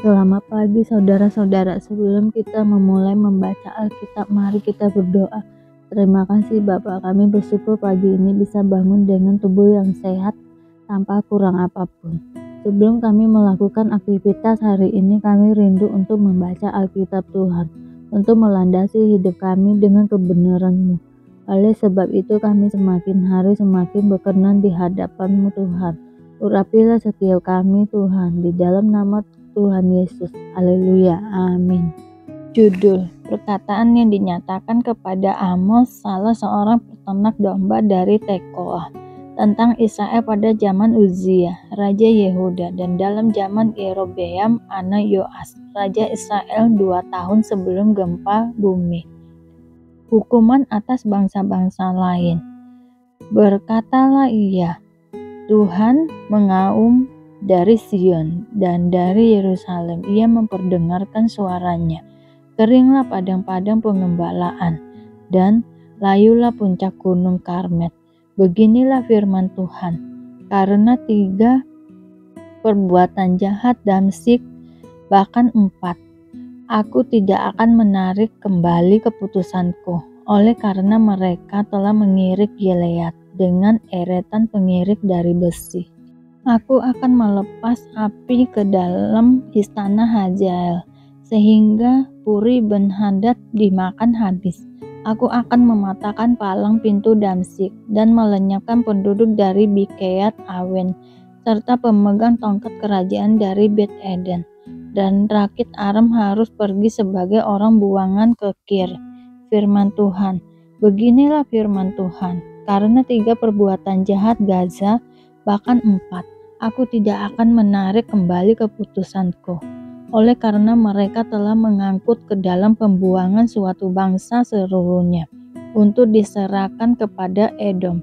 Selamat pagi saudara-saudara, sebelum kita memulai membaca Alkitab, mari kita berdoa. Terima kasih Bapa, kami bersyukur pagi ini bisa bangun dengan tubuh yang sehat tanpa kurang apapun. Sebelum kami melakukan aktivitas hari ini, kami rindu untuk membaca Alkitab Tuhan, untuk melandasi hidup kami dengan kebenaran-Mu. Oleh sebab itu kami semakin hari semakin berkenan di hadapan-Mu Tuhan. Urapilah setiap kami Tuhan, di dalam nama Tuhan Yesus. Haleluya. Amin. Judul perkataan yang dinyatakan kepada Amos, salah seorang peternak domba dari Tekoa, tentang Israel pada zaman Uzia, Raja Yehuda, dan dalam zaman Yerobeam anak Yoas, Raja Israel 2 tahun sebelum gempa bumi. Hukuman atas bangsa-bangsa lain. Berkatalah ia, Tuhan mengaum dari Sion dan dari Yerusalem, ia memperdengarkan suaranya. Keringlah padang-padang pengembalaan dan layulah puncak gunung Karmel. Beginilah firman Tuhan, karena 3 perbuatan jahat Damsyik, bahkan 4, aku tidak akan menarik kembali keputusanku, oleh karena mereka telah mengirik Gilead dengan eretan pengirik dari besi. Aku akan melepas api ke dalam istana Hazael, sehingga Puri Ben Hadad dimakan habis. Aku akan mematahkan palang pintu Damsyik dan melenyapkan penduduk dari Bikeat Awen, serta pemegang tongkat kerajaan dari Bet Eden. Dan Rakit Aram harus pergi sebagai orang buangan ke Kir. Firman Tuhan, beginilah firman Tuhan, karena 3 perbuatan jahat Gaza, bahkan 4, aku tidak akan menarik kembali keputusanku, oleh karena mereka telah mengangkut ke dalam pembuangan suatu bangsa seluruhnya, untuk diserahkan kepada Edom.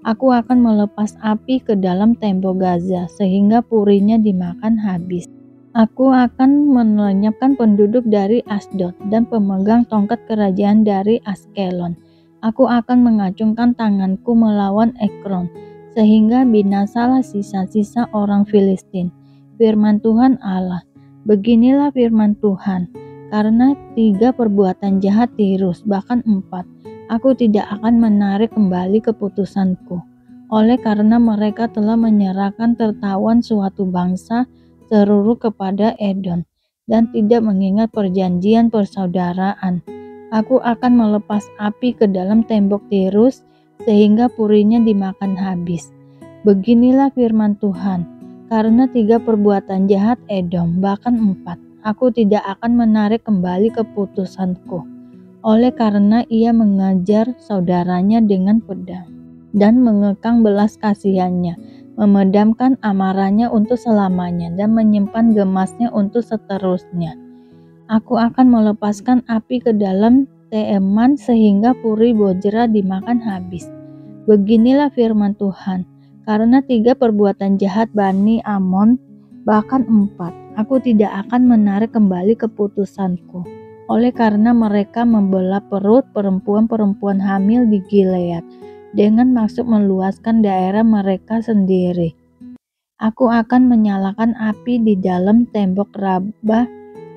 Aku akan melepas api ke dalam tembok Gaza, sehingga purinya dimakan habis. Aku akan melenyapkan penduduk dari Asdod dan pemegang tongkat kerajaan dari Askelon. Aku akan mengacungkan tanganku melawan Ekron, sehingga binasalah sisa-sisa orang Filistin. Firman Tuhan Allah, beginilah firman Tuhan, karena 3 perbuatan jahat Tirus, bahkan 4, aku tidak akan menarik kembali keputusanku, oleh karena mereka telah menyerahkan tertawan suatu bangsa seluruh kepada Edom, dan tidak mengingat perjanjian persaudaraan. Aku akan melepas api ke dalam tembok Tirus, sehingga purinya dimakan habis. Beginilah firman Tuhan, karena 3 perbuatan jahat Edom, bahkan 4, aku tidak akan menarik kembali keputusanku, oleh karena ia mengejar saudaranya dengan pedang, dan mengekang belas kasihannya, memedamkan amarahnya untuk selamanya, dan menyimpan gemasnya untuk seterusnya. Aku akan melepaskan api ke dalam Teeman, sehingga puri Bozra dimakan habis. Beginilah firman Tuhan, karena 3 perbuatan jahat Bani Amon, bahkan 4, aku tidak akan menarik kembali keputusanku, oleh karena mereka membelah perut perempuan-perempuan hamil di Gilead, dengan maksud meluaskan daerah mereka sendiri. Aku akan menyalakan api di dalam tembok Rabah,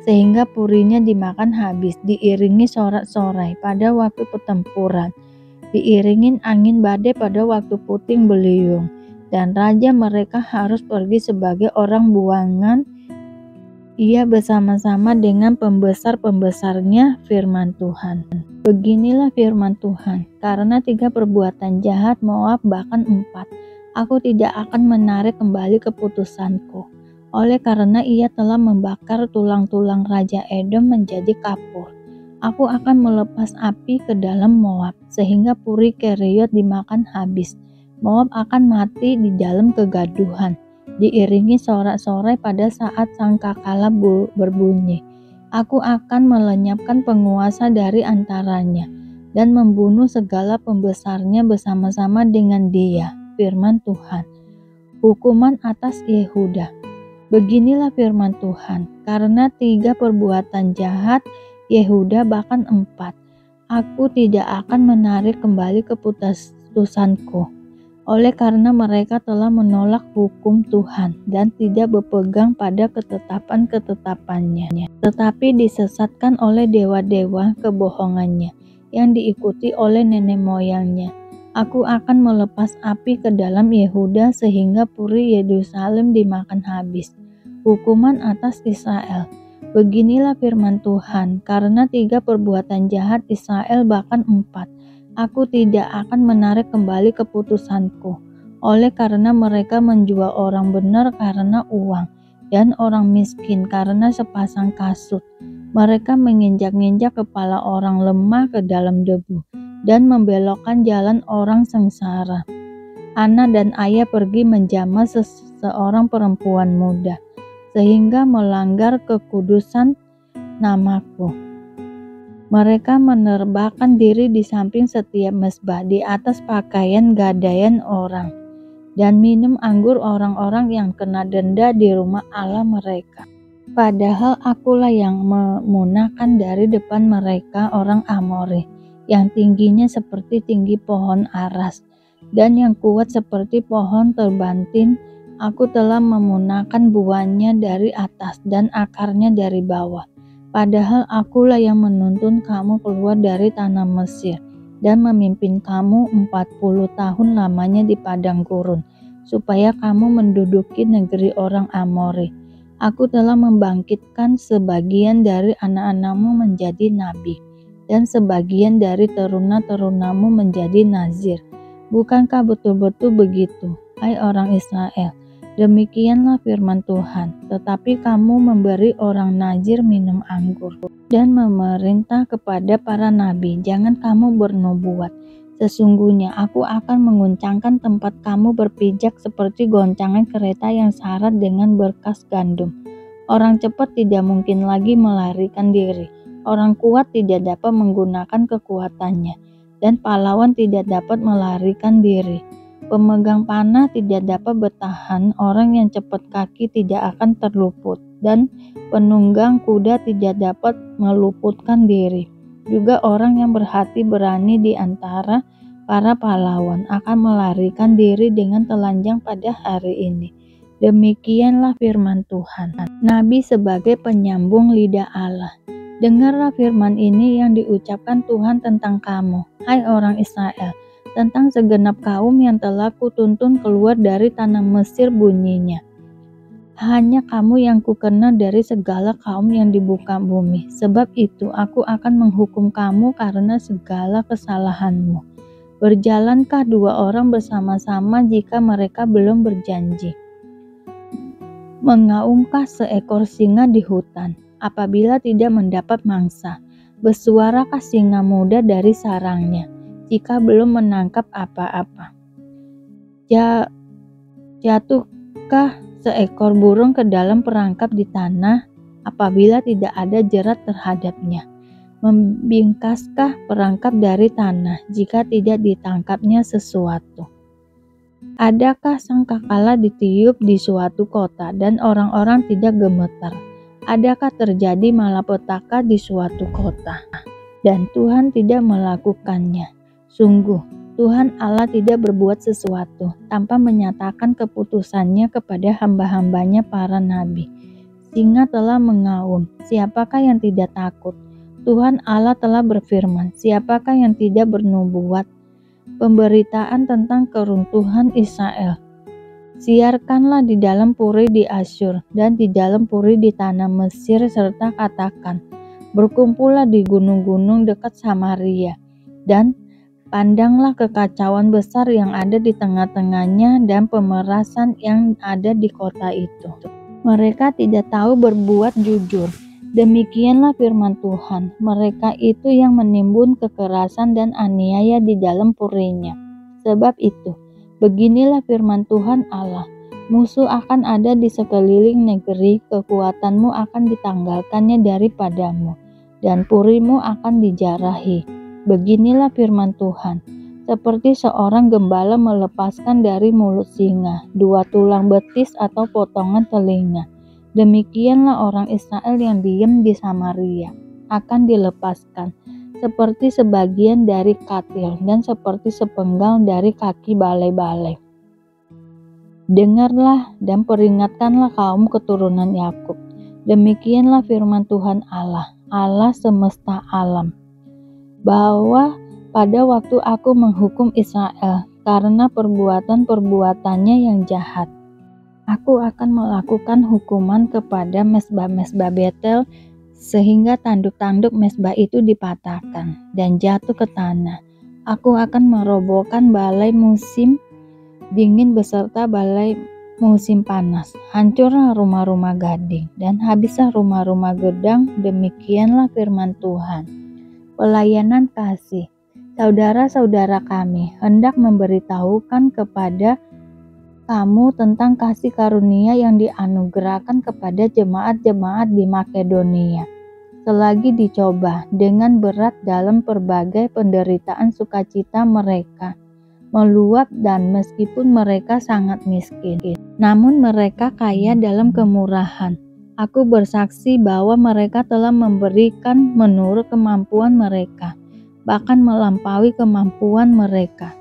sehingga purinya dimakan habis, diiringi sorak-sorai pada waktu pertempuran, diiringin angin badai pada waktu puting beliung, dan raja mereka harus pergi sebagai orang buangan, ia bersama-sama dengan pembesar-pembesarnya. Firman Tuhan, beginilah firman Tuhan, karena 3 perbuatan jahat Moab, bahkan 4, aku tidak akan menarik kembali keputusanku, oleh karena ia telah membakar tulang-tulang Raja Edom menjadi kapur. Aku akan melepas api ke dalam Moab, sehingga puri Keriot dimakan habis. Moab akan mati di dalam kegaduhan, diiringi sorak-sorai pada saat sangkakala berbunyi. Aku akan melenyapkan penguasa dari antaranya, dan membunuh segala pembesarnya bersama-sama dengan dia. Firman Tuhan. Hukuman atas Yehuda. Beginilah firman Tuhan, karena 3 perbuatan jahat Yehuda, bahkan 4, aku tidak akan menarik kembali keputusanku, oleh karena mereka telah menolak hukum Tuhan dan tidak berpegang pada ketetapan-ketetapannya, tetapi disesatkan oleh dewa-dewa kebohongannya yang diikuti oleh nenek moyangnya. Aku akan melepas api ke dalam Yehuda sehingga puri Yerusalem dimakan habis. Hukuman atas Israel. Beginilah firman Tuhan, karena 3 perbuatan jahat Israel, bahkan 4, aku tidak akan menarik kembali keputusanku, oleh karena mereka menjual orang benar karena uang, dan orang miskin karena sepasang kasut. Mereka menginjak-injak kepala orang lemah ke dalam debu, dan membelokkan jalan orang sengsara. Anak dan ayah pergi menjamah seorang perempuan muda, sehingga melanggar kekudusan namaku. Mereka menerbangkan diri di samping setiap mezbah, di atas pakaian gadaian orang, dan minum anggur orang-orang yang kena denda di rumah Allah mereka. Padahal akulah yang memunahkan dari depan mereka orang Amori, yang tingginya seperti tinggi pohon aras, dan yang kuat seperti pohon terbantin. Aku telah memunahkan buahnya dari atas dan akarnya dari bawah. Padahal akulah yang menuntun kamu keluar dari tanah Mesir dan memimpin kamu 40 tahun lamanya di padang gurun, supaya kamu menduduki negeri orang Amori. Aku telah membangkitkan sebagian dari anak-anakmu menjadi nabi, dan sebagian dari teruna-terunamu menjadi nazir. Bukankah betul-betul begitu, hai orang Israel? Demikianlah firman Tuhan. Tetapi kamu memberi orang nazir minum anggur, dan memerintah kepada para nabi, jangan kamu bernubuat. Sesungguhnya aku akan menguncangkan tempat kamu berpijak seperti goncangan kereta yang syarat dengan berkas gandum. Orang cepat tidak mungkin lagi melarikan diri. Orang kuat tidak dapat menggunakan kekuatannya, dan pahlawan tidak dapat melarikan diri. Pemegang panah tidak dapat bertahan, orang yang cepat kaki tidak akan terluput, dan penunggang kuda tidak dapat meluputkan diri. Juga orang yang berhati berani di antara para pahlawan akan melarikan diri dengan telanjang pada hari ini. Demikianlah firman Tuhan. Nabi sebagai penyambung lidah Allah. Dengarlah firman ini yang diucapkan Tuhan tentang kamu, hai orang Israel, tentang segenap kaum yang telah kutuntun keluar dari tanah Mesir. Bunyinya, hanya kamu yang kukenal dari segala kaum yang di muka bumi. Sebab itu aku akan menghukum kamu karena segala kesalahanmu. Berjalankah 2 orang bersama-sama jika mereka belum berjanji? Mengaumkah seekor singa di hutan apabila tidak mendapat mangsa? Bersuarakah singa muda dari sarangnya jika belum menangkap apa-apa? Jatuhkah seekor burung ke dalam perangkap di tanah apabila tidak ada jerat terhadapnya? Membingkaskah perangkap dari tanah jika tidak ditangkapnya sesuatu? Adakah sangkakala ditiup di suatu kota dan orang-orang tidak gemetar? Adakah terjadi malapetaka di suatu kota dan Tuhan tidak melakukannya? Sungguh, Tuhan Allah tidak berbuat sesuatu tanpa menyatakan keputusannya kepada hamba-hambanya para nabi. Singa telah mengaum, siapakah yang tidak takut? Tuhan Allah telah berfirman, siapakah yang tidak bernubuat? Pemberitaan tentang keruntuhan Israel. Siarkanlah di dalam puri di Asyur dan di dalam puri di tanah Mesir, serta katakan, berkumpullah di gunung-gunung dekat Samaria, dan pandanglah kekacauan besar yang ada di tengah-tengahnya dan pemerasan yang ada di kota itu. Mereka tidak tahu berbuat jujur. Demikianlah firman Tuhan, mereka itu yang menimbun kekerasan dan aniaya di dalam purinya. Sebab itu, beginilah firman Tuhan Allah, musuh akan ada di sekeliling negeri, kekuatanmu akan ditanggalkannya daripadamu, dan purimu akan dijarahi. Beginilah firman Tuhan, seperti seorang gembala melepaskan dari mulut singa 2 tulang betis atau potongan telinga. Demikianlah orang Israel yang diam di Samaria akan dilepaskan, seperti sebagian dari katil dan seperti sepenggal dari kaki balai-balai. Dengarlah dan peringatkanlah kaum keturunan Yakub. Demikianlah firman Tuhan Allah, Allah semesta alam, bahwa pada waktu aku menghukum Israel karena perbuatan-perbuatannya yang jahat, aku akan melakukan hukuman kepada mesbah-mesbah Betel sehingga tanduk-tanduk mesbah itu dipatahkan dan jatuh ke tanah. Aku akan merobohkan balai musim dingin beserta balai musim panas. Hancurlah rumah-rumah gading dan habislah rumah-rumah gedang. Demikianlah firman Tuhan. Pelayanan kasih. Saudara-saudara kami hendak memberitahukan kepada kamu tentang kasih karunia yang dianugerahkan kepada jemaat-jemaat di Makedonia. Selagi dicoba dengan berat dalam berbagai penderitaan, sukacita mereka meluap, dan meskipun mereka sangat miskin, namun mereka kaya dalam kemurahan. Aku bersaksi bahwa mereka telah memberikan menurut kemampuan mereka, bahkan melampaui kemampuan mereka.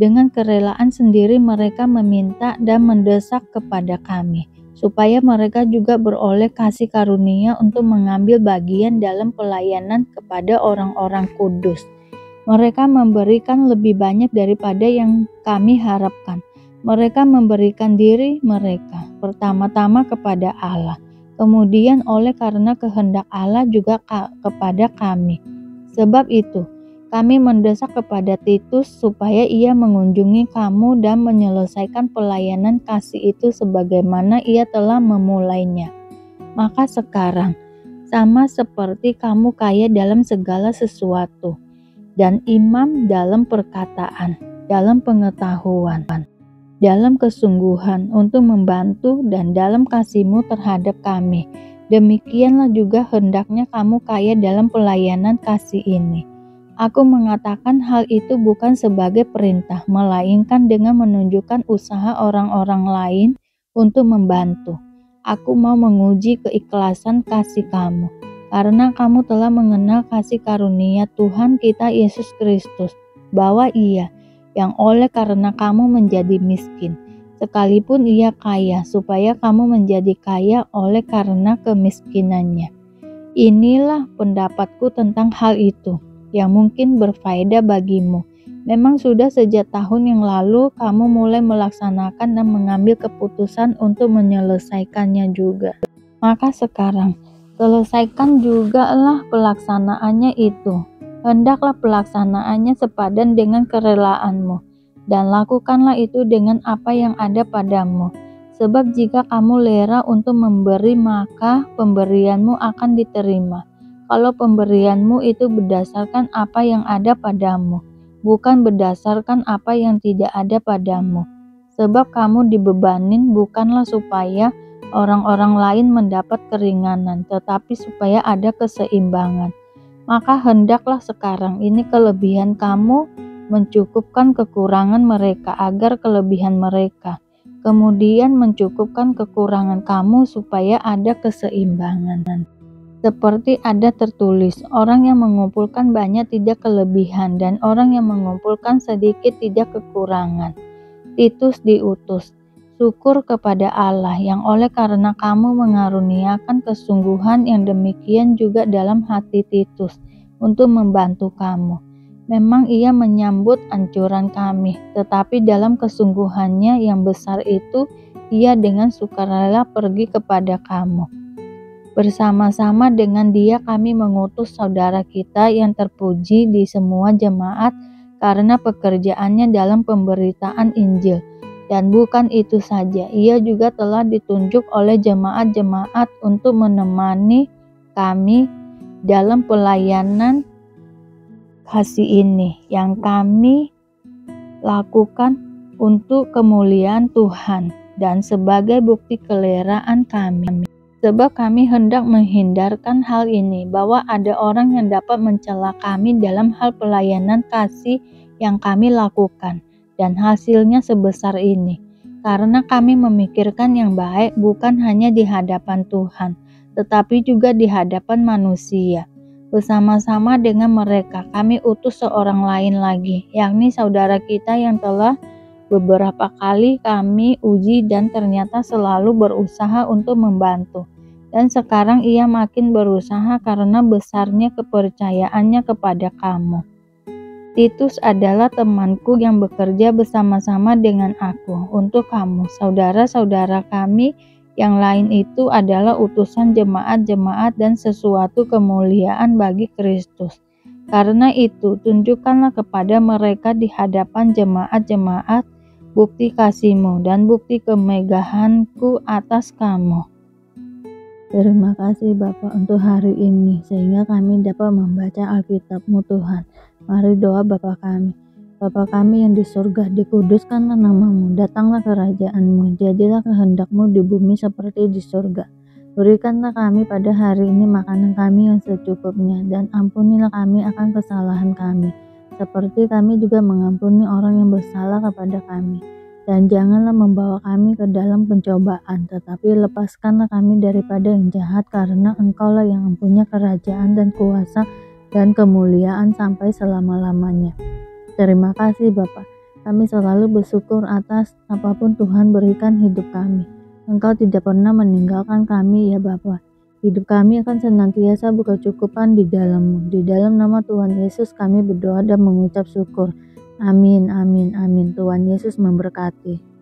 Dengan kerelaan sendiri mereka meminta dan mendesak kepada kami, supaya mereka juga beroleh kasih karunia untuk mengambil bagian dalam pelayanan kepada orang-orang kudus. Mereka memberikan lebih banyak daripada yang kami harapkan. Mereka memberikan diri mereka pertama-tama kepada Allah, kemudian oleh karena kehendak Allah juga kepada kami. Sebab itu, kami mendesak kepada Titus supaya ia mengunjungi kamu dan menyelesaikan pelayanan kasih itu sebagaimana ia telah memulainya. Maka sekarang, sama seperti kamu kaya dalam segala sesuatu, dan imam dalam perkataan, dalam pengetahuan, dalam kesungguhan untuk membantu, dan dalam kasihmu terhadap kami, demikianlah juga hendaknya kamu kaya dalam pelayanan kasih ini. Aku mengatakan hal itu bukan sebagai perintah, melainkan dengan menunjukkan usaha orang-orang lain untuk membantu. Aku mau menguji keikhlasan kasih kamu, karena kamu telah mengenal kasih karunia Tuhan kita Yesus Kristus, bahwa Ia yang oleh karena kamu menjadi miskin, sekalipun Ia kaya, supaya kamu menjadi kaya oleh karena kemiskinannya. Inilah pendapatku tentang hal itu, yang mungkin berfaedah bagimu. Memang sudah sejak tahun yang lalu kamu mulai melaksanakan dan mengambil keputusan untuk menyelesaikannya juga. Maka sekarang, selesaikan jugalah pelaksanaannya itu. Hendaklah pelaksanaannya sepadan dengan kerelaanmu, dan lakukanlah itu dengan apa yang ada padamu. Sebab jika kamu lera untuk memberi, maka pemberianmu akan diterima. Kalau pemberianmu itu berdasarkan apa yang ada padamu, bukan berdasarkan apa yang tidak ada padamu. Sebab kamu dibebanin bukanlah supaya orang-orang lain mendapat keringanan, tetapi supaya ada keseimbangan. Maka hendaklah sekarang ini kelebihan kamu mencukupkan kekurangan mereka, agar kelebihan mereka kemudian mencukupkan kekurangan kamu, supaya ada keseimbangan. Seperti ada tertulis, orang yang mengumpulkan banyak tidak kelebihan, dan orang yang mengumpulkan sedikit tidak kekurangan. Titus diutus. Syukur kepada Allah yang oleh karena kamu mengaruniakan kesungguhan yang demikian juga dalam hati Titus untuk membantu kamu. Memang ia menyambut anjuran kami, tetapi dalam kesungguhannya yang besar itu, ia dengan sukarela pergi kepada kamu. Bersama-sama dengan dia kami mengutus saudara kita yang terpuji di semua jemaat karena pekerjaannya dalam pemberitaan Injil. Dan bukan itu saja, ia juga telah ditunjuk oleh jemaat-jemaat untuk menemani kami dalam pelayanan kasih ini yang kami lakukan untuk kemuliaan Tuhan dan sebagai bukti keleraan kami. Sebab kami hendak menghindarkan hal ini, bahwa ada orang yang dapat mencela kami dalam hal pelayanan kasih yang kami lakukan, dan hasilnya sebesar ini. Karena kami memikirkan yang baik bukan hanya di hadapan Tuhan, tetapi juga di hadapan manusia. Bersama-sama dengan mereka, kami utus seorang lain lagi, yakni saudara kita yang telah beberapa kali kami uji dan ternyata selalu berusaha untuk membantu. Dan sekarang ia makin berusaha karena besarnya kepercayaannya kepada kamu. Titus adalah temanku yang bekerja bersama-sama dengan aku untuk kamu. Saudara-saudara kami yang lain itu adalah utusan jemaat-jemaat dan sesuatu kemuliaan bagi Kristus. Karena itu, tunjukkanlah kepada mereka di hadapan jemaat-jemaat bukti kasihmu dan bukti kemegahanku atas kamu. Terima kasih Bapak untuk hari ini, sehingga kami dapat membaca Alkitab-Mu Tuhan. Mari doa Bapa kami. Bapa kami yang di surga, dikuduskanlah nama-Mu, datanglah kerajaan-Mu, jadilah kehendak-Mu di bumi seperti di surga. Berikanlah kami pada hari ini makanan kami yang secukupnya, dan ampunilah kami akan kesalahan kami, seperti kami juga mengampuni orang yang bersalah kepada kami. Dan janganlah membawa kami ke dalam pencobaan, tetapi lepaskanlah kami daripada yang jahat, karena Engkaulah yang mempunyai kerajaan dan kuasa dan kemuliaan sampai selama-lamanya. Terima kasih Bapa. Kami selalu bersyukur atas apapun Tuhan berikan hidup kami. Engkau tidak pernah meninggalkan kami ya Bapa. Hidup kami akan senantiasa berkecukupan di dalam-Mu. Di dalam nama Tuhan Yesus kami berdoa dan mengucap syukur. Amin, amin, amin. Tuhan Yesus memberkati.